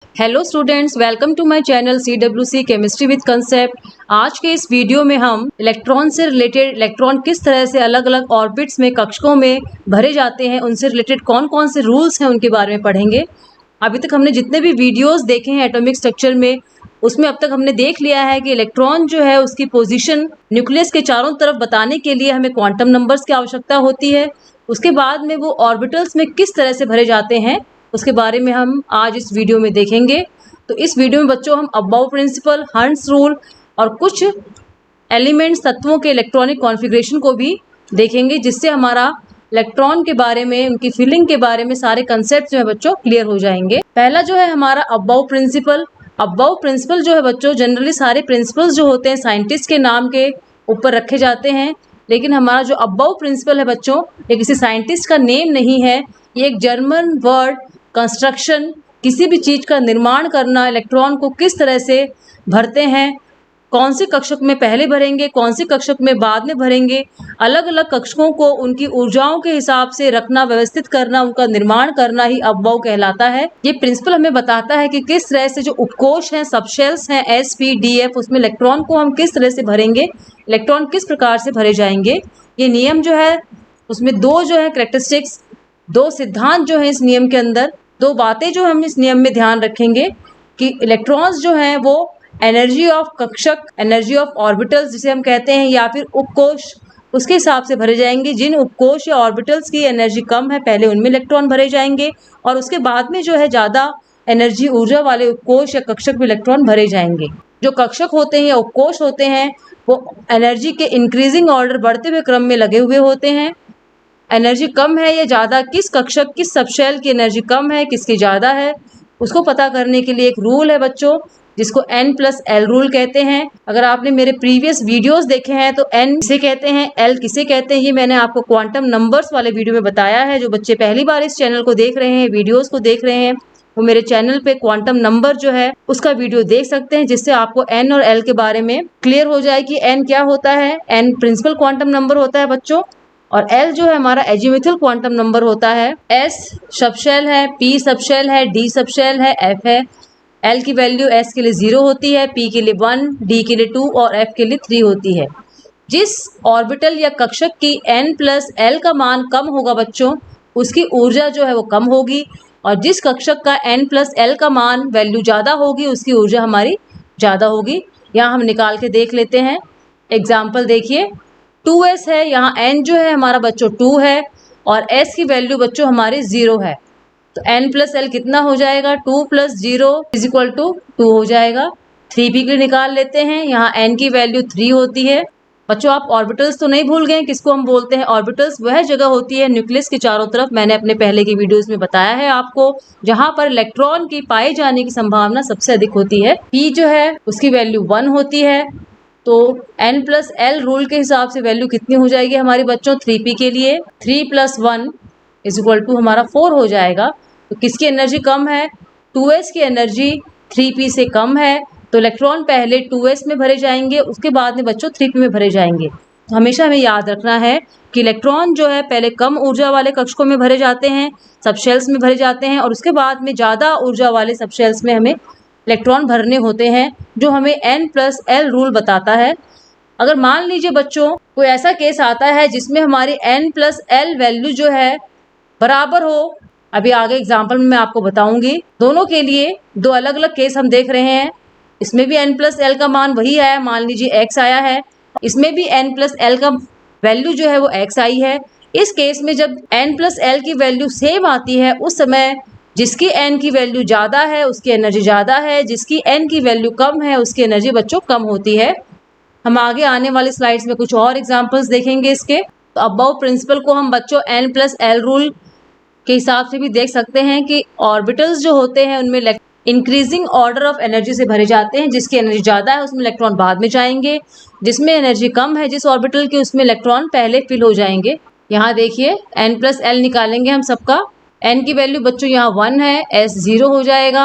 Hello students, welcome to my channel CWC chemistry with concept. आज के इस video में हम इलेक्ट्रॉन से रिलेटेड इलेक्ट्रॉन किस तरह से अलग अलग ऑर्बिट्स में कक्षकों में भरे जाते हैं, उनसे रिलेटेड कौन कौन से रूल्स हैं उनके बारे में पढ़ेंगे। अभी तक हमने जितने भी वीडियोस देखे हैं एटॉमिक स्ट्रक्चर में, उसमें अब तक हमने देख लिया है कि इलेक्ट्रॉन जो है उसकी पोजीशन न्यूक्लियस के चारों तरफ बताने के लिए हमें क्वांटम नंबर्स की आवश्यकता होती है। उसके बाद में वो ऑर्बिटल्स में किस तरह से भरे जाते हैं उसके बारे में हम आज इस वीडियो में देखेंगे। तो इस वीडियो में बच्चों हम अबाउ प्रिंसिपल, हंट्स रूल और कुछ एलिमेंट्स तत्वों के इलेक्ट्रॉनिक कॉन्फ़िगरेशन को भी देखेंगे, जिससे हमारा इलेक्ट्रॉन के बारे में, उनकी फिलिंग के बारे में सारे कंसेप्ट जो है बच्चों क्लियर हो जाएंगे। पहला जो है हमारा अबाउ प्रिंसिपल। अबाउ प्रिंसिपल जो है बच्चों, जनरली सारे प्रिंसिपल्स जो होते हैं साइंटिस्ट के नाम के ऊपर रखे जाते हैं, लेकिन हमारा जो अबाउ प्रिंसिपल है बच्चों, ये किसी साइंटिस्ट का नेम नहीं है। ये एक जर्मन वर्ड कंस्ट्रक्शन, किसी भी चीज़ का निर्माण करना, इलेक्ट्रॉन को किस तरह से भरते हैं, कौन से कक्षक में पहले भरेंगे, कौन से कक्षक में बाद में भरेंगे, अलग अलग कक्षकों को उनकी ऊर्जाओं के हिसाब से रखना, व्यवस्थित करना, उनका निर्माण करना ही अबाउ कहलाता है। ये प्रिंसिपल हमें बताता है कि किस तरह से जो उपकोश हैं, सबशेल्स हैं SP, DF, उसमें इलेक्ट्रॉन को हम किस तरह से भरेंगे, इलेक्ट्रॉन किस प्रकार से भरे जाएंगे। ये नियम जो है उसमें दो जो है कैरेक्टरिस्टिक्स, दो सिद्धांत जो है इस नियम के अंदर, दो बातें जो हम इस नियम में ध्यान रखेंगे कि इलेक्ट्रॉन्स जो हैं वो एनर्जी ऑफ कक्षक, एनर्जी ऑफ ऑर्बिटल्स जिसे हम कहते हैं, या फिर उपकोश, उसके हिसाब से भरे जाएंगे। जिन उपकोश या ऑर्बिटल्स की एनर्जी कम है पहले उनमें इलेक्ट्रॉन भरे जाएंगे, और उसके बाद में जो है ज़्यादा एनर्जी ऊर्जा वाले उपकोश या कक्षक में इलेक्ट्रॉन भरे जाएंगे। जो कक्षक होते हैं या उपकोश होते हैं वो एनर्जी के इंक्रीजिंग ऑर्डर, बढ़ते हुए क्रम में लगे हुए होते हैं। एनर्जी कम है या ज़्यादा, किस कक्षक, किस सबशेल की एनर्जी कम है, किसकी ज़्यादा है, उसको पता करने के लिए एक रूल है बच्चों, जिसको N+L रूल कहते हैं। अगर आपने मेरे प्रीवियस वीडियोस देखे हैं तो N किसे कहते हैं, L किसे कहते हैं, ये मैंने आपको क्वांटम नंबर्स वाले वीडियो में बताया है। जो बच्चे पहली बार इस चैनल को देख रहे हैं, वीडियोस को देख रहे हैं, वो मेरे चैनल पे क्वांटम नंबर जो है उसका वीडियो देख सकते हैं, जिससे आपको N और L के बारे में क्लियर हो जाए कि N क्या होता है। N प्रिंसिपल क्वांटम नंबर होता है बच्चों, और L जो है हमारा एजीमुथल क्वांटम नंबर होता है। S सबशेल है, P सबशेल है, D सबशेल है, F है। L की वैल्यू S के लिए 0 होती है, P के लिए 1, D के लिए 2 और F के लिए 3 होती है। जिस ऑर्बिटल या कक्षक की N+L का मान कम होगा बच्चों, उसकी ऊर्जा जो है वो कम होगी, और जिस कक्षक का N+L का मान वैल्यू ज़्यादा होगी उसकी ऊर्जा हमारी ज़्यादा होगी। यहाँ हम निकाल के देख लेते हैं। एग्जाम्पल देखिए, 2s है, यहाँ n जो है हमारा बच्चों 2 है, और s की वैल्यू बच्चों हमारी 0 है। तो N+L कितना हो जाएगा, 2 + 0 = 2 हो जाएगा। 3p के लिए निकाल लेते हैं, यहाँ n की वैल्यू 3 होती है। बच्चों आप ऑर्बिटल्स तो नहीं भूल गए, किसको हम बोलते हैं ऑर्बिटल्स? वह जगह होती है न्यूक्लियस के चारों तरफ, मैंने अपने पहले की वीडियोस में बताया है आपको, जहाँ पर इलेक्ट्रॉन की पाए जाने की संभावना सबसे अधिक होती है। p जो है उसकी वैल्यू 1 होती है। तो N+L रूल के हिसाब से वैल्यू कितनी हो जाएगी हमारे बच्चों? 3p के लिए 3 + 1 = हमारा 4 हो जाएगा। तो किसकी एनर्जी कम है? 2s की एनर्जी 3p से कम है, तो इलेक्ट्रॉन पहले 2s में भरे जाएंगे, उसके बाद में बच्चों 3p में भरे जाएंगे। तो हमेशा हमें याद रखना है कि इलेक्ट्रॉन जो है पहले कम ऊर्जा वाले कक्षकों में भरे जाते हैं, सबशेल्स में भरे जाते हैं, और उसके बाद में ज़्यादा ऊर्जा वाले सबशेल्स में हमें इलेक्ट्रॉन भरने होते हैं, जो हमें N+L रूल बताता है। अगर मान लीजिए बच्चों कोई ऐसा केस आता है जिसमें हमारी N+L वैल्यू जो है बराबर हो, अभी आगे एग्जाम्पल में मैं आपको बताऊंगी, दोनों के लिए दो अलग अलग केस हम देख रहे हैं। इसमें भी N+L का मान वही आया, मान लीजिए x आया है, इसमें भी N+L का वैल्यू जो है वो x आई है। इस केस में जब N+L की वैल्यू सेम आती है, उस समय जिसकी n की वैल्यू ज़्यादा है उसकी एनर्जी ज़्यादा है, जिसकी n की वैल्यू कम है उसकी एनर्जी बच्चों कम होती है। हम आगे आने वाली स्लाइड्स में कुछ और एग्जांपल्स देखेंगे इसके। तो अबाउ प्रिंसिपल को हम बच्चों N+L रूल के हिसाब से भी देख सकते हैं कि ऑर्बिटल्स जो होते हैं उनमें इंक्रीजिंग ऑर्डर ऑफ एनर्जी से भरे जाते हैं। जिसकी एनर्जी ज़्यादा है उसमें इलेक्ट्रॉन बाद में जाएंगे, जिसमें एनर्जी कम है जिस ऑर्बिटल की, उसमें इलेक्ट्रॉन पहले फिल हो जाएंगे। यहाँ देखिए N+L निकालेंगे हम सबका। n की वैल्यू बच्चों यहाँ 1 है, s 0 हो जाएगा,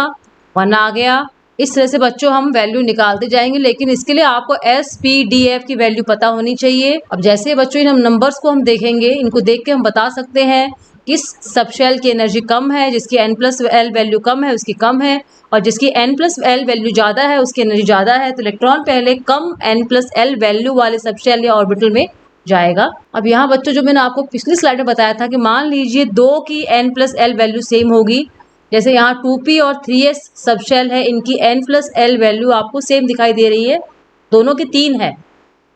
1 आ गया। इस तरह से बच्चों हम वैल्यू निकालते जाएंगे, लेकिन इसके लिए आपको SP, DF की वैल्यू पता होनी चाहिए। अब जैसे बच्चों इन हम नंबर्स को हम देखेंगे, इनको देख के हम बता सकते हैं किस सबशेल की एनर्जी कम है, जिसकी n+l वैल्यू कम है उसकी कम है, और जिसकी n+l वैल्यू ज़्यादा है उसकी एनर्जी ज़्यादा है। तो इलेक्ट्रॉन पहले कम n+l वैल्यू वाले सबशेल या ऑर्बिटल में जाएगा। अब यहाँ बच्चों जो मैंने आपको पिछली स्लाइड में बताया था कि मान लीजिए 2 की n+l वैल्यू सेम होगी, जैसे यहाँ 2p और 3s सबशेल है, इनकी n+l वैल्यू आपको सेम दिखाई दे रही है, दोनों की 3 है,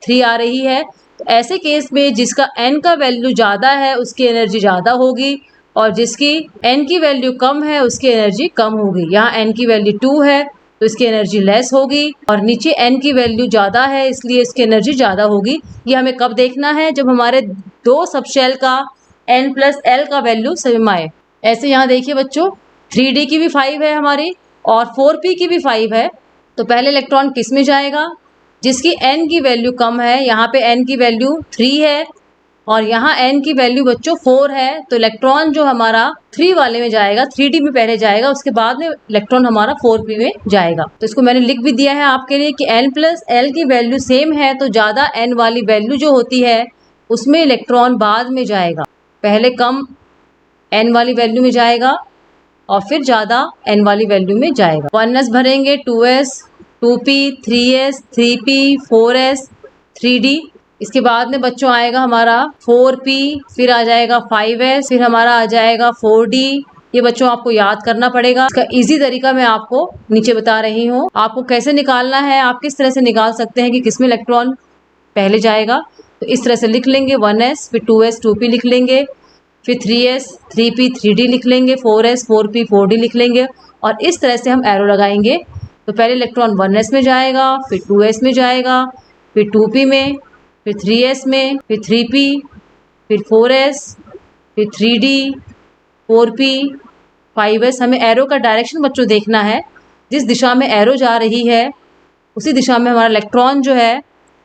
3 आ रही है। तो ऐसे केस में जिसका n का वैल्यू ज़्यादा है उसकी एनर्जी ज़्यादा होगी, और जिसकी n की वैल्यू कम है उसकी एनर्जी कम होगी। यहाँ n की वैल्यू 2 है तो इसकी एनर्जी लेस होगी, और नीचे n की वैल्यू ज़्यादा है इसलिए इसकी एनर्जी ज़्यादा होगी। ये हमें कब देखना है, जब हमारे दो सबशेल का n+l का वैल्यू सेम आए। ऐसे यहाँ देखिए बच्चों, 3d की भी 5 है हमारी और 4p की भी 5 है। तो पहले इलेक्ट्रॉन किस में जाएगा, जिसकी n की वैल्यू कम है। यहाँ पे n की वैल्यू 3 है और यहाँ n की वैल्यू बच्चों 4 है, तो इलेक्ट्रॉन जो हमारा 3 वाले में जाएगा, 3d में पहले जाएगा, उसके बाद में इलेक्ट्रॉन हमारा 4p में जाएगा। तो इसको मैंने लिख भी दिया है आपके लिए कि n+l की वैल्यू सेम है तो ज़्यादा n वाली वैल्यू जो होती है उसमें इलेक्ट्रॉन बाद में जाएगा, पहले कम n वाली वैल्यू में जाएगा और फिर ज़्यादा n वाली वैल्यू में जाएगा। 1s भरेंगे, 2s, 2p, 3s, 3p, 4s, 3d। इसके बाद में बच्चों आएगा हमारा 4p, फिर आ जाएगा 5s, फिर हमारा आ जाएगा 4d। ये बच्चों आपको याद करना पड़ेगा। इसका इजी तरीका मैं आपको नीचे बता रही हूँ, आपको कैसे निकालना है, आप किस तरह से निकाल सकते हैं कि किसमें इलेक्ट्रॉन पहले जाएगा। तो इस तरह से लिख लेंगे, 1s, फिर 2s, 2p लिख लेंगे, फिर 3s, 3p, 3d लिख लेंगे, 4s, 4p, 4d लिख लेंगे, और इस तरह से हम एरो लगाएंगे। तो पहले इलेक्ट्रॉन 1s में जाएगा, फिर 2s में जाएगा, फिर 2p में, फिर 3s में, फिर 3p, फिर 4s, फिर 3d, 4p, 5s। हमें एरो का डायरेक्शन बच्चों देखना है, जिस दिशा में एरो जा रही है उसी दिशा में हमारा इलेक्ट्रॉन जो है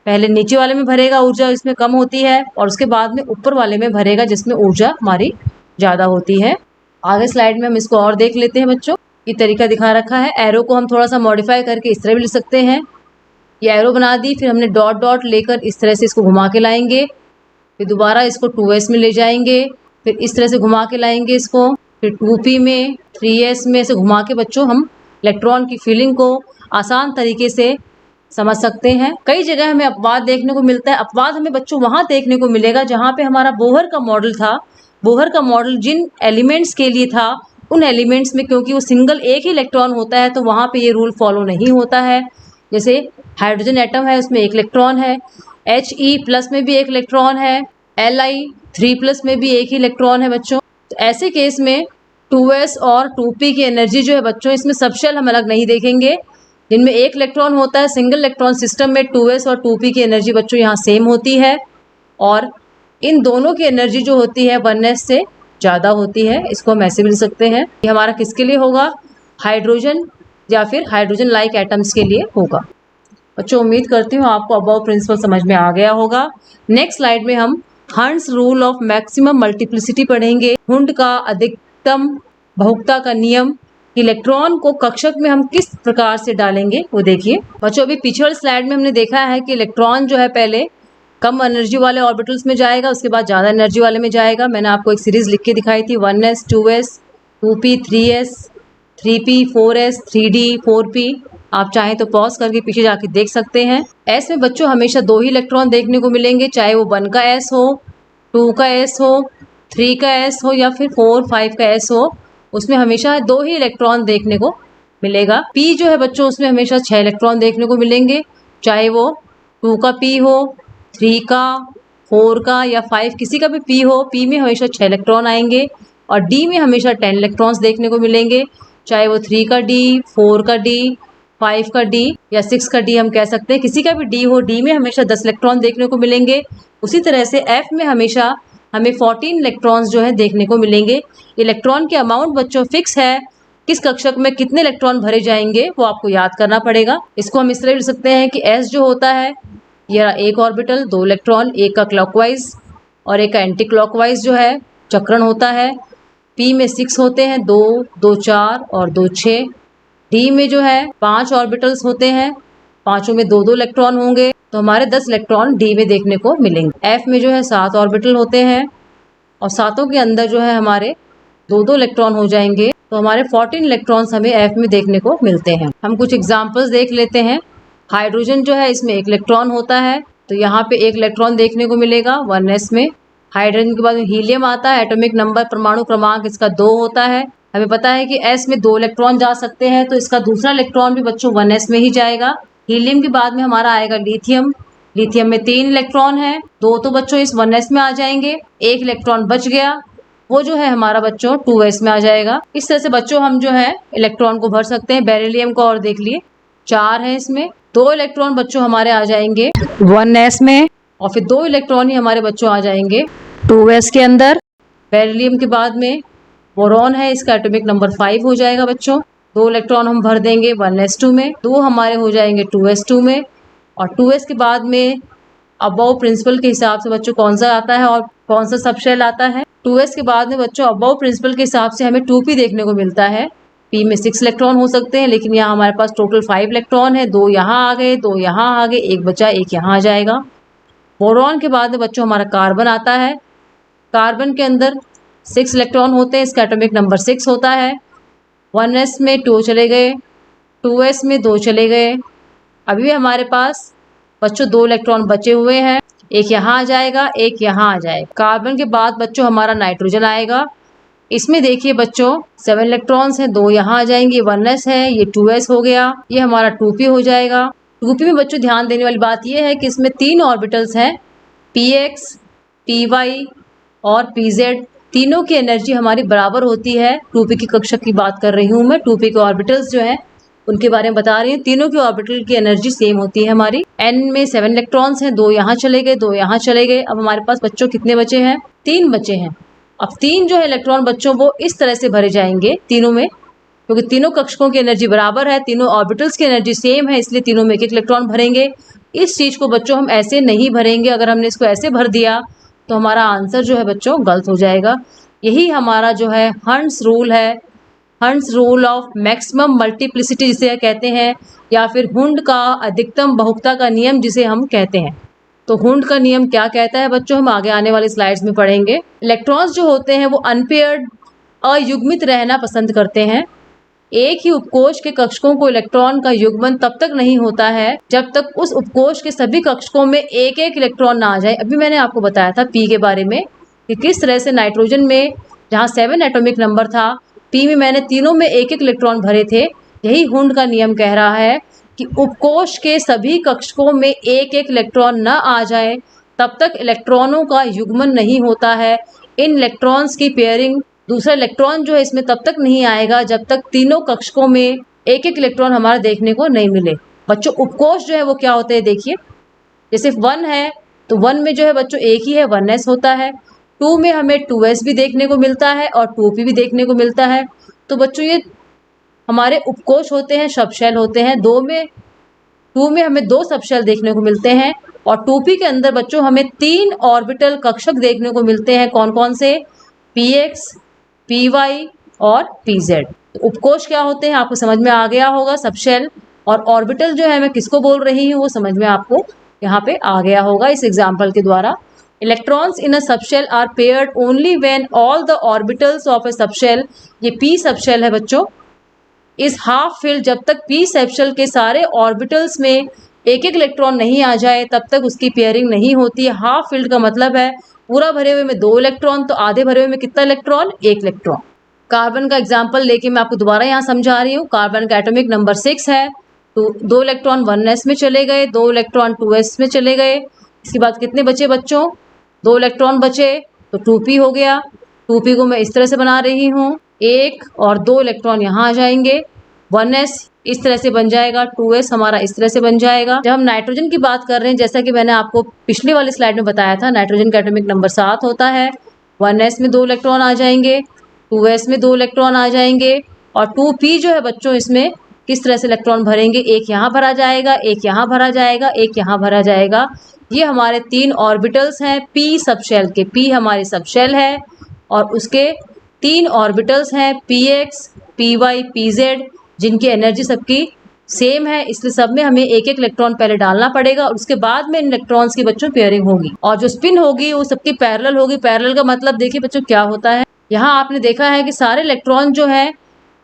पहले नीचे वाले में भरेगा, ऊर्जा इसमें कम होती है, और उसके बाद में ऊपर वाले में भरेगा जिसमें ऊर्जा हमारी ज़्यादा होती है। आगे स्लाइड में हम इसको और देख लेते हैं बच्चों। ये तरीका दिखा रखा है, एरो को हम थोड़ा सा मॉडिफाई करके इस तरह भी लिख सकते हैं। ये एरो बना दी, फिर हमने डॉट डॉट लेकर इस तरह से इसको घुमा के लाएंगे, फिर दोबारा इसको 2s में ले जाएंगे, फिर इस तरह से घुमा के लाएंगे इसको, फिर 2p में, 3s में से घुमा के बच्चों हम इलेक्ट्रॉन की फीलिंग को आसान तरीके से समझ सकते हैं। कई जगह हमें अपवाद देखने को मिलता है। अपवाद हमें बच्चों वहाँ देखने को मिलेगा जहाँ पे हमारा बोहर का मॉडल था। बोहर का मॉडल जिन एलिमेंट्स के लिए था, उन एलिमेंट्स में क्योंकि वो सिंगल एक ही इलेक्ट्रॉन होता है तो वहाँ पे ये रूल फॉलो नहीं होता है। जैसे हाइड्रोजन एटम है, उसमें एक इलेक्ट्रॉन है, He+ में भी एक इलेक्ट्रॉन है, Li3+ में भी एक ही इलेक्ट्रॉन है बच्चों। तो ऐसे केस में 2s और 2p की एनर्जी जो है बच्चों, इसमें सबशेल हम अलग नहीं देखेंगे। जिनमें एक इलेक्ट्रॉन होता है सिंगल इलेक्ट्रॉन सिस्टम में 2s और 2p की एनर्जी बच्चों यहाँ सेम होती है, और इन दोनों की एनर्जी जो होती है 1s से ज़्यादा होती है। इसको हम ऐसे मिल सकते हैं। ये हमारा किसके लिए होगा, हाइड्रोजन या फिर हाइड्रोजन लाइक एटम्स के लिए होगा। बच्चों उम्मीद करती हूँ आपको अबव प्रिंसिपल समझ में आ गया होगा। नेक्स्ट स्लाइड में हम हंस रूल ऑफ मैक्सिमम मल्टीप्लिसिटी पढ़ेंगे। हुंड का अधिकतम बहुलकता का नियम, इलेक्ट्रॉन को कक्षक में हम किस प्रकार से डालेंगे वो देखिए। बच्चों अभी पीछे वाली स्लाइड में हमने देखा है कि इलेक्ट्रॉन जो है पहले कम एनर्जी वाले ऑर्बिटल्स में जाएगा, उसके बाद ज़्यादा एनर्जी वाले में जाएगा। मैंने आपको एक सीरीज लिख के दिखाई थी, 1s, 2s, 2p, 3s, 3p, 4s, 3d, 4p। आप चाहें तो पॉज करके पीछे जाके देख सकते हैं। एस में बच्चों हमेशा 2 ही इलेक्ट्रॉन देखने को मिलेंगे, चाहे वो 1 का एस हो, 2 का एस हो, 3 का एस हो या फिर 4, 5 का एस हो, उसमें हमेशा 2 ही इलेक्ट्रॉन देखने को मिलेगा। पी जो है बच्चों उसमें हमेशा 6 इलेक्ट्रॉन देखने को मिलेंगे, चाहे वो 2 का पी हो, 3 का, 4 का या 5 किसी का भी पी हो। पी में हमेशा 6 इलेक्ट्रॉन आएंगे, और डी में हमेशा 10 इलेक्ट्रॉन्स देखने को मिलेंगे, चाहे वो 3 का डी, 4 का डी, 5 का डी या 6 का डी हम कह सकते हैं। किसी का भी डी हो, डी में हमेशा 10 इलेक्ट्रॉन देखने को मिलेंगे। उसी तरह से एफ में हमेशा हमें 14 इलेक्ट्रॉन्स जो है देखने को मिलेंगे। इलेक्ट्रॉन के अमाउंट बच्चों फिक्स है, किस कक्षक में कितने इलेक्ट्रॉन भरे जाएंगे वो आपको याद करना पड़ेगा। इसको हम इस तरह लिख सकते हैं कि एस जो होता है, यह एक ऑर्बिटल, 2 इलेक्ट्रॉन, एक का क्लॉकवाइज और एक का एंटी क्लॉकवाइज जो है चक्रण होता है। पी में 6 होते हैं, 2, 2, 4 और 2, 6। डी में जो है 5 ऑर्बिटल्स होते हैं, पांचों में 2-2 इलेक्ट्रॉन होंगे, तो हमारे 10 इलेक्ट्रॉन डी में देखने को मिलेंगे। एफ में जो है 7 ऑर्बिटल होते हैं और सातों के अंदर जो है हमारे 2-2 इलेक्ट्रॉन हो जाएंगे, तो हमारे 14 इलेक्ट्रॉन्स हमें F में देखने को मिलते हैं। हम कुछ एग्जांपल्स देख लेते हैं। हाइड्रोजन जो है इसमें 1 इलेक्ट्रॉन होता है, तो यहाँ पे 1 इलेक्ट्रॉन देखने को मिलेगा 1s में। हाइड्रोजन के बाद हीलियम आता है, एटॉमिक नंबर परमाणु क्रमांक इसका 2 होता है। हमें पता है कि S में 2 इलेक्ट्रॉन जा सकते हैं, तो इसका दूसरा इलेक्ट्रॉन भी बच्चों 1s में ही जाएगा। हीलियम के बाद में हमारा आएगा लिथियम। लिथियम में 3 इलेक्ट्रॉन है, 2 तो बच्चों इस 1s में आ जाएंगे, 1 इलेक्ट्रॉन बच गया, वो जो है हमारा बच्चों 2s में आ जाएगा। इस तरह से बच्चों हम जो है इलेक्ट्रॉन को भर सकते हैं। बेरिलियम को और देख लिए, 4 है इसमें, 2 इलेक्ट्रॉन बच्चों हमारे आ जाएंगे 1s में, और फिर 2 इलेक्ट्रॉन ही हमारे बच्चों आ जाएंगे 2s के अंदर। बेरिलियम के बाद में बोरॉन है, इसका एटॉमिक नंबर 5 हो जाएगा बच्चों। 2 इलेक्ट्रॉन हम भर देंगे 1s2 में, 2 हमारे हो जाएंगे 2s2 में, और 2s के बाद में अबव प्रिंसिपल के हिसाब से बच्चों कौन सा आता है और कौन सा सबशेल आता है। 2s के बाद में बच्चों अबव प्रिंसिपल के हिसाब से हमें 2p देखने को मिलता है। p में 6 इलेक्ट्रॉन हो सकते हैं, लेकिन यहाँ हमारे पास टोटल 5 इलेक्ट्रॉन है, 2 यहाँ आ गए, 2 यहाँ आ गए, 1 बचा, 1 यहाँ आ जाएगा। बोरॉन के बाद में बच्चों हमारा कार्बन आता है। कार्बन के अंदर 6 इलेक्ट्रॉन होते हैं, इसका एटॉमिक नंबर 6 होता है। 1s में 2 चले गए, 2s में 2 चले गए, अभी भी हमारे पास बच्चों 2 इलेक्ट्रॉन बचे हुए हैं, 1 यहाँ आ जाएगा, 1 यहाँ आ जाएगा। कार्बन के बाद बच्चों हमारा नाइट्रोजन आएगा। इसमें देखिए बच्चों 7 इलेक्ट्रॉन्स हैं, 2 यहाँ आ जाएंगे, 1s है, ये 2s हो गया, ये हमारा 2p हो जाएगा। 2p में बच्चों ध्यान देने वाली बात ये है कि इसमें 3 ऑर्बिटल्स हैं, px, py और pz। तीनों की एनर्जी हमारी बराबर होती है। 2p की कक्षा की बात कर रही हूँ मैं, 2p के ऑर्बिटल्स जो हैं उनके बारे में बता रही हूँ। तीनों की ऑर्बिटल की एनर्जी सेम होती है हमारी। n में 7 इलेक्ट्रॉन्स हैं, 2 यहाँ चले गए, 2 यहाँ चले गए, अब हमारे पास बच्चों कितने बचे हैं? 3 बचे हैं। अब 3 जो है इलेक्ट्रॉन बच्चों वो इस तरह से भरे जाएंगे तीनों में, क्योंकि तीनों कक्षकों की एनर्जी बराबर है, तीनों ऑर्बिटल्स की एनर्जी सेम है, इसलिए तीनों में 1-1 इलेक्ट्रॉन भरेंगे। इस चीज को बच्चों हम ऐसे नहीं भरेंगे। अगर हमने इसको ऐसे भर दिया तो हमारा आंसर जो है बच्चों गलत हो जाएगा। यही हमारा जो है हंट्स रूल है, hunts rule of maximum multiplicity जिसे कहते हैं, या फिर हुंड का अधिकतम बहुपता का नियम जिसे हम कहते हैं। तो हुंड का नियम क्या कहता है बच्चों, हम आगे आने वाली स्लाइड्स में पढ़ेंगे। इलेक्ट्रॉन्स जो होते हैं वो अनपेयर्ड, अयुग्मित रहना पसंद करते हैं। एक ही उपकोष के कक्षकों को इलेक्ट्रॉन का युग्मन तब तक नहीं होता है जब तक उस उपकोष के सभी कक्षकों में 1-1 इलेक्ट्रॉन ना आ जाए। अभी मैंने आपको बताया था पी के बारे में कि किस तरह से नाइट्रोजन में जहाँ 7 एटॉमिक नंबर था, पी में मैंने तीनों में 1-1 इलेक्ट्रॉन भरे थे। यही हुंड का नियम कह रहा है कि उपकोष के सभी कक्षकों में 1-1 इलेक्ट्रॉन न आ जाए तब तक इलेक्ट्रॉनों का युग्मन नहीं होता है। इन इलेक्ट्रॉन्स की पेयरिंग, दूसरा इलेक्ट्रॉन जो है इसमें तब तक नहीं आएगा जब तक तीनों कक्षकों में 1-1 इलेक्ट्रॉन हमारा देखने को नहीं मिले। बच्चों उपकोष जो है वो क्या होते हैं देखिए, जैसे 1 है तो 1 में जो है बच्चों एक ही है, 1s होता है। 2 में हमें 2s भी देखने को मिलता है और 2p भी देखने को मिलता है। तो बच्चों ये हमारे उपकोष होते हैं, सबशेल होते हैं। 2 में हमें 2 सबशेल देखने को मिलते हैं, और 2p के अंदर बच्चों हमें 3 ऑर्बिटल कक्षक देखने को मिलते हैं। कौन कौन से? px, py और pz। तो उपकोष क्या होते हैं आपको समझ में आ गया होगा, सबशेल। और ऑर्बिटल जो है मैं किसको बोल रही हूँ वो समझ में आपको यहाँ पे आ गया होगा इस एग्जाम्पल के द्वारा। Electrons in a subshell are paired only when all the orbitals of a subshell, ये p सबशेल है बच्चों, इस हाफ फिल्ड, जब तक p सबशेल के सारे ऑर्बिटल्स में 1-1 इलेक्ट्रॉन नहीं आ जाए तब तक उसकी पेयरिंग नहीं होती है। हाफ फिल्ड का मतलब है पूरा भरे हुए में 2 इलेक्ट्रॉन, तो आधे भरे हुए में कितना इलेक्ट्रॉन? 1 इलेक्ट्रॉन। कार्बन का एग्जाम्पल लेके मैं आपको दोबारा यहाँ समझा रही हूँ। कार्बन का एटॉमिक नंबर 6 है, तो 2 इलेक्ट्रॉन 1s में चले गए, 2 इलेक्ट्रॉन 2s में चले गए। इसके बाद कितने बचे बच्चों? 2 इलेक्ट्रॉन बचे, तो 2p हो गया। 2p को मैं इस तरह से बना रही हूँ, 1 और 2 इलेक्ट्रॉन यहाँ आ जाएंगे, 1s इस तरह से बन जाएगा, 2s हमारा इस तरह से बन जाएगा। जब हम नाइट्रोजन की बात कर रहे हैं, जैसा कि मैंने आपको पिछली वाली स्लाइड में बताया था, नाइट्रोजन का एटॉमिक नंबर 7 होता है। 1s में 2 इलेक्ट्रॉन आ जाएंगे, 2s में 2 इलेक्ट्रॉन आ जाएंगे, और 2p जो है बच्चों इसमें किस तरह से इलेक्ट्रॉन भरेंगे? 1 यहाँ भरा जाएगा, 1 यहाँ भरा जाएगा, 1 यहाँ भरा जाएगा। ये हमारे 3 ऑर्बिटल्स हैं p सबशेल के। p हमारे सबशेल है और उसके 3 ऑर्बिटल्स हैं px, py, pz, जिनकी एनर्जी सबकी सेम है, इसलिए सब में हमें एक एक इलेक्ट्रॉन पहले डालना पड़ेगा और उसके बाद में इन इलेक्ट्रॉन्स की बच्चों पेयरिंग होगी। और जो स्पिन होगी वो सबकी पैरेलल होगी। पैरेलल का मतलब देखिए बच्चों क्या होता है, यहाँ आपने देखा है कि सारे इलेक्ट्रॉन जो है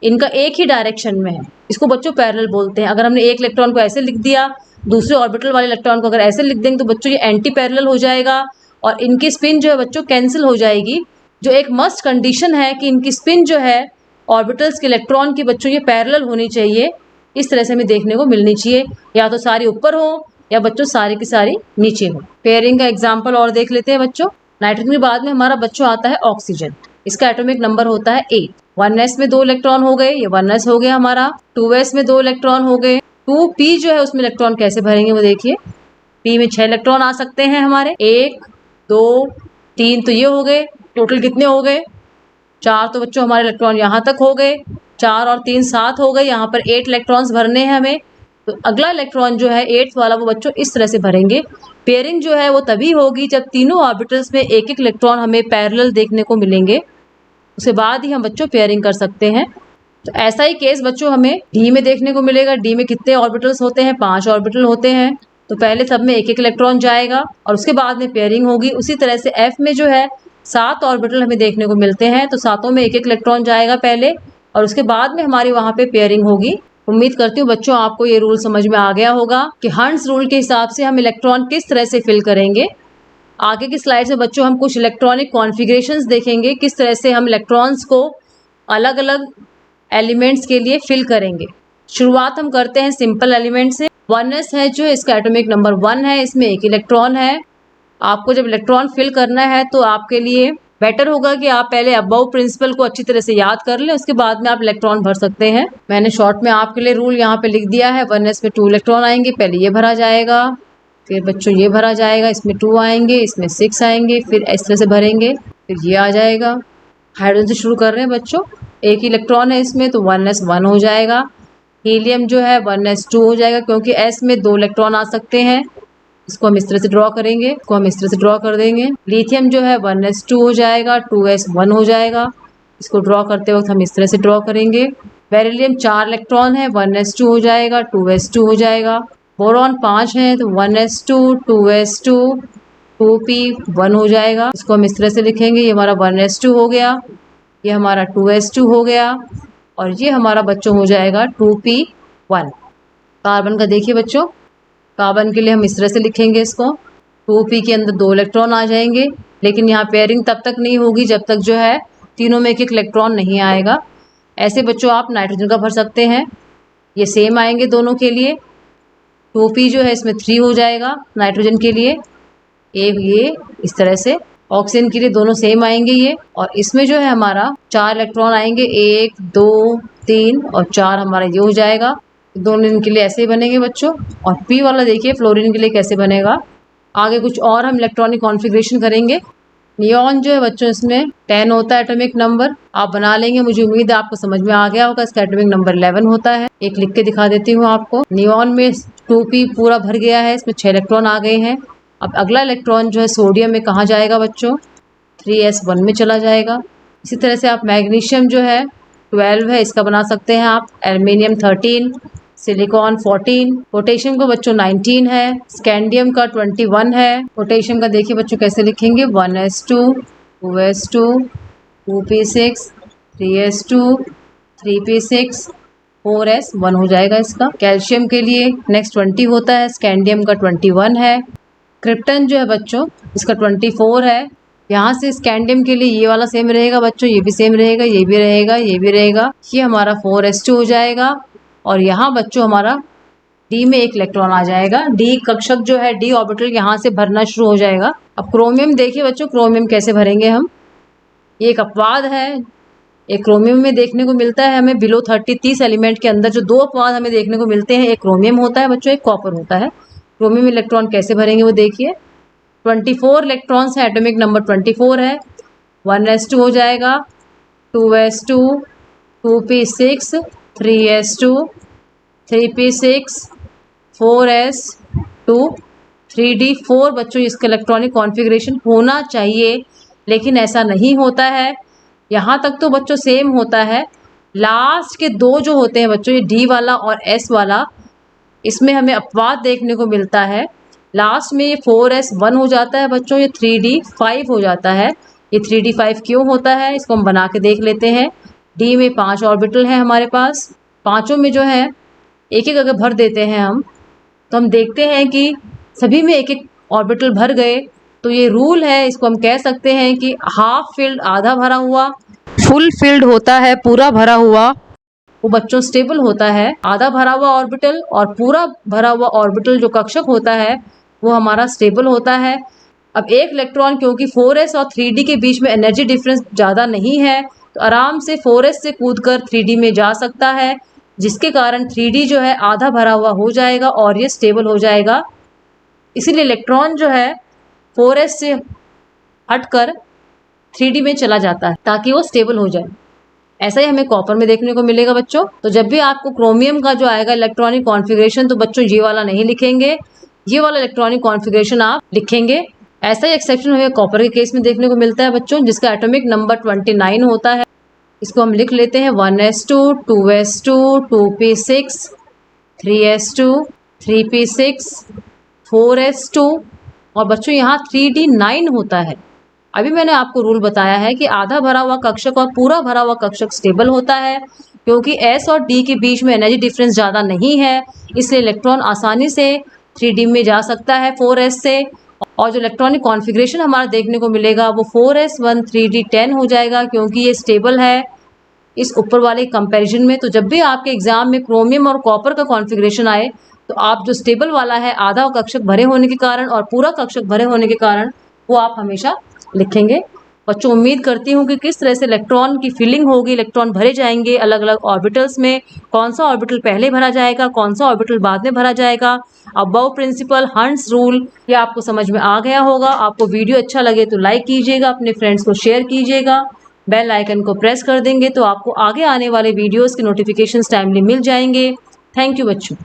इनका एक ही डायरेक्शन में है, इसको बच्चों पैरेलल बोलते हैं। अगर हमने एक इलेक्ट्रॉन को ऐसे लिख दिया, दूसरे ऑर्बिटल वाले इलेक्ट्रॉन को अगर ऐसे लिख देंगे तो बच्चों ये एंटी पैरेलल हो जाएगा और इनकी स्पिन जो है बच्चों कैंसिल हो जाएगी। जो एक मस्ट कंडीशन है कि इनकी स्पिन जो है ऑर्बिटल्स के इलेक्ट्रॉन की बच्चों ये पैरेलल होनी चाहिए। इस तरह से हमें देखने को मिलनी चाहिए, या तो सारी ऊपर हो या बच्चों सारी की सारी नीचे हो। पेयरिंग का एग्जाम्पल और देख लेते हैं बच्चों। नाइट्रोजन के बाद में हमारा बच्चों आता है ऑक्सीजन। इसका एटॉमिक नंबर होता है 8। 1s में 2 इलेक्ट्रॉन हो गए, ये 1s हो गया हमारा। 2s में 2 इलेक्ट्रॉन हो गए। 2p जो है उसमें इलेक्ट्रॉन कैसे भरेंगे वो देखिए। p में 6 इलेक्ट्रॉन आ सकते हैं हमारे, 1 2 3 तो ये हो गए। टोटल कितने हो गए? 4 तो बच्चों हमारे इलेक्ट्रॉन यहाँ तक हो गए। 4 और 3 7 हो गए। यहाँ पर 8 इलेक्ट्रॉन्स भरने हैं हमें। तो अगला इलेक्ट्रॉन जो है 8th वाला वो बच्चों इस तरह से भरेंगे। पेयरिंग जो है वो तभी होगी जब तीनों ऑर्बिटल्स में एक एक इलेक्ट्रॉन हमें पैरेलल देखने को मिलेंगे, उसके बाद ही हम बच्चों पेयरिंग कर सकते हैं। तो ऐसा ही केस बच्चों हमें डी में देखने को मिलेगा। डी में कितने ऑर्बिटल्स होते हैं? 5 ऑर्बिटल होते हैं। तो पहले सब में एक एक इलेक्ट्रॉन जाएगा और उसके बाद में पेयरिंग होगी। उसी तरह से एफ में जो है 7 ऑर्बिटल हमें देखने को मिलते हैं, तो सातों में एक एक इलेक्ट्रॉन जाएगा पहले और उसके बाद में हमारी वहाँ पे पेयरिंग होगी। उम्मीद करती हूँ बच्चों आपको ये रूल समझ में आ गया होगा कि हंट्स रूल के हिसाब से हम इलेक्ट्रॉन किस तरह से फिल करेंगे। आगे की स्लाइड्स में बच्चों हम कुछ इलेक्ट्रॉनिक कॉन्फ़िगरेशंस देखेंगे, किस तरह से हम इलेक्ट्रॉन्स को अलग अलग एलिमेंट्स के लिए फिल करेंगे। शुरुआत हम करते हैं सिंपल एलिमेंट से। 1s है जो, इसका एटॉमिक नंबर 1 है, इसमें एक इलेक्ट्रॉन है। आपको जब इलेक्ट्रॉन फिल करना है तो आपके लिए बेटर होगा कि आप पहले अबव प्रिंसिपल को अच्छी तरह से याद कर लें, उसके बाद में आप इलेक्ट्रॉन भर सकते हैं। मैंने शॉर्ट में आपके लिए रूल यहाँ पे लिख दिया है। 1s में 2 इलेक्ट्रॉन आएंगे, पहले ये भरा जाएगा, फिर बच्चों ये भरा जाएगा, इसमें 2 आएंगे, इसमें 6 आएंगे, फिर इस तरह से भरेंगे, फिर ये आ जाएगा। हाइड्रोजन से शुरू कर रहे हैं बच्चों, एक इलेक्ट्रॉन है इसमें तो 1s 1 हो जाएगा। हीलियम जो है 1s 2 हो जाएगा, क्योंकि s में 2 इलेक्ट्रॉन आ सकते हैं। इसको हम इस तरह से ड्रॉ करेंगे, इसको हम इस तरह से ड्रॉ कर देंगे। लिथियम जो है 1s 2 हो जाएगा, 2s 1 हो जाएगा। इसको ड्रॉ करते वक्त हम इस तरह से ड्रॉ करेंगे। बेरिलियम 4 इलेक्ट्रॉन है, 1s 2 हो जाएगा, 2s 2 हो जाएगा। बोरॉन 5 है तो 1s 2 2s 2 2p 1 हो जाएगा। इसको हम इस तरह से लिखेंगे, ये हमारा 1s 2 हो गया, ये हमारा 2s 2 हो गया और ये हमारा बच्चों हो जाएगा 2p 1। कार्बन का देखिए बच्चों, कार्बन के लिए हम इस तरह से लिखेंगे इसको, 2p के अंदर 2 इलेक्ट्रॉन आ जाएंगे, लेकिन यहाँ पेयरिंग तब तक नहीं होगी जब तक जो है तीनों में एक एक इलेक्ट्रॉन नहीं आएगा। ऐसे बच्चों आप नाइट्रोजन का भर सकते हैं, ये सेम आएंगे दोनों के लिए। 2p जो है इसमें 3 हो जाएगा नाइट्रोजन के लिए, ये इस तरह से। ऑक्सीजन के लिए दोनों सेम आएंगे ये, और इसमें जो है हमारा 4 इलेक्ट्रॉन आएंगे, 1 2 3 और 4 हमारा ये हो जाएगा। दोनों इनके लिए ऐसे ही बनेंगे बच्चों। और p वाला देखिए फ्लोरीन के लिए कैसे बनेगा। आगे कुछ और हम इलेक्ट्रॉनिक कॉन्फ़िगरेशन करेंगे। नियॉन जो है बच्चों इसमें 10 होता है एटॉमिक नंबर, आप बना लेंगे, मुझे उम्मीद है आपको समझ में आ गया होगा। इसका एटॉमिक नंबर 11 होता है। एक लिख के दिखा देती हूँ आपको। नियॉन में 2p पूरा भर गया है, इसमें 6 इलेक्ट्रॉन आ गए हैं। अब अगला इलेक्ट्रॉन जो है सोडियम में कहाँ जाएगा बच्चों? 3s 1 में चला जाएगा। इसी तरह से आप मैग्नीशियम जो है 12 है, इसका बना सकते हैं आप। एल्युमिनियम 13, सिलिकॉन 14, पोटेशियम का बच्चों 19 है, स्कैंडियम का 21 है। पोटेशियम का देखिए बच्चों कैसे लिखेंगे, 1s2 2s2 2p6 3s2 3p6 4s 1 हो जाएगा इसका। कैल्शियम के लिए नेक्स्ट 20 होता है, स्कैंडियम का 21 है। क्रिप्टन जो है बच्चों इसका 24 है। यहाँ से स्कैंडियम के लिए ये वाला सेम रहेगा बच्चों, ये भी सेम रहेगा, ये भी रहेगा, ये भी रहेगा। ये हमारा 4s2 हो जाएगा। और यहाँ बच्चों हमारा डी में 1 इलेक्ट्रॉन आ जाएगा। डी कक्षक जो है, डी ऑर्बिटल यहाँ से भरना शुरू हो जाएगा। अब क्रोमियम देखिए बच्चों, क्रोमियम कैसे भरेंगे हम। ये एक अपवाद है, एक क्रोमियम में देखने को मिलता है हमें बिलो 30 एलिमेंट के अंदर जो 2 अपवाद हमें देखने को मिलते हैं, एक क्रोमियम होता है बच्चों, एक कॉपर होता है। क्रोमियम इलेक्ट्रॉन कैसे भरेंगे वो देखिए। 24 इलेक्ट्रॉन्स है, एटॉमिक नंबर 24 है। 1s2 हो जाएगा, 2s2 2p6 3s2 3p6 4s2 3d4 बच्चों इसका इलेक्ट्रॉनिक कॉन्फ़िगरेशन होना चाहिए, लेकिन ऐसा नहीं होता है। यहाँ तक तो बच्चों सेम होता है, लास्ट के दो जो होते हैं बच्चों, ये डी वाला और एस वाला, इसमें हमें अपवाद देखने को मिलता है। लास्ट में ये 4s1 हो जाता है बच्चों, ये 3d5 हो जाता है। ये 3d5 क्यों होता है, इसको हम बना के देख लेते हैं। डी में 5 ऑर्बिटल है हमारे पास, पांचों में जो है एक एक अगर भर देते हैं हम, तो हम देखते हैं कि सभी में एक एक ऑर्बिटल भर गए। तो ये रूल है, इसको हम कह सकते हैं कि हाफ फिल्ड आधा भरा हुआ, फुल फिल्ड होता है पूरा भरा हुआ, वो बच्चों स्टेबल होता है। आधा भरा हुआ ऑर्बिटल और पूरा भरा हुआ ऑर्बिटल जो कक्षक होता है वो हमारा स्टेबल होता है। अब एक इलेक्ट्रॉन क्योंकि 4s और 3d के बीच में एनर्जी डिफरेंस ज़्यादा नहीं है, तो आराम से 4s से कूदकर 3d में जा सकता है, जिसके कारण 3d जो है आधा भरा हुआ हो जाएगा और ये स्टेबल हो जाएगा। इसीलिए इलेक्ट्रॉन जो है 4s से हटकर 3d में चला जाता है ताकि वो स्टेबल हो जाए। ऐसा ही हमें कॉपर में देखने को मिलेगा बच्चों। तो जब भी आपको क्रोमियम का जो आएगा इलेक्ट्रॉनिक कॉन्फ़िगरेशन, तो बच्चों ये वाला नहीं लिखेंगे, ये वाला इलेक्ट्रॉनिक कॉन्फ़िगरेशन आप लिखेंगे। ऐसा ही एक्सेप्शन हमें कॉपर के केस में देखने को मिलता है बच्चों, जिसका एटॉमिक नंबर 29 होता है। इसको हम लिख लेते हैं 1s2, 2s2, 2p6, 3s2, 3p6, 4s2 और बच्चों यहाँ 3d9 होता है। अभी मैंने आपको रूल बताया है कि आधा भरा हुआ कक्षक और पूरा भरा हुआ कक्षक स्टेबल होता है, क्योंकि s और d के बीच में एनर्जी डिफरेंस ज़्यादा नहीं है, इसलिए इलेक्ट्रॉन आसानी से 3d में जा सकता है 4s से। और जो इलेक्ट्रॉनिक कॉन्फ़िगरेशन हमारा देखने को मिलेगा वो 4s1 3d10 हो जाएगा, क्योंकि ये स्टेबल है इस ऊपर वाले कंपैरिजन में। तो जब भी आपके एग्जाम में क्रोमियम और कॉपर का कॉन्फ़िगरेशन आए, तो आप जो स्टेबल वाला है आधा कक्षक भरे होने के कारण और पूरा कक्षक भरे होने के कारण, वो आप हमेशा लिखेंगे। बच्चों उम्मीद करती हूँ कि किस तरह से इलेक्ट्रॉन की फिलिंग होगी, इलेक्ट्रॉन भरे जाएंगे अलग अलग ऑर्बिटल्स में, कौन सा ऑर्बिटल पहले भरा जाएगा, कौन सा ऑर्बिटल बाद में भरा जाएगा। अबव प्रिंसिपल, हंट्स रूल, ये आपको समझ में आ गया होगा। आपको वीडियो अच्छा लगे तो लाइक कीजिएगा, अपने फ्रेंड्स को शेयर कीजिएगा, बेल आइकन को प्रेस कर देंगे तो आपको आगे आने वाले वीडियोज़ के नोटिफिकेशंस टाइमली मिल जाएंगे। थैंक यू बच्चों।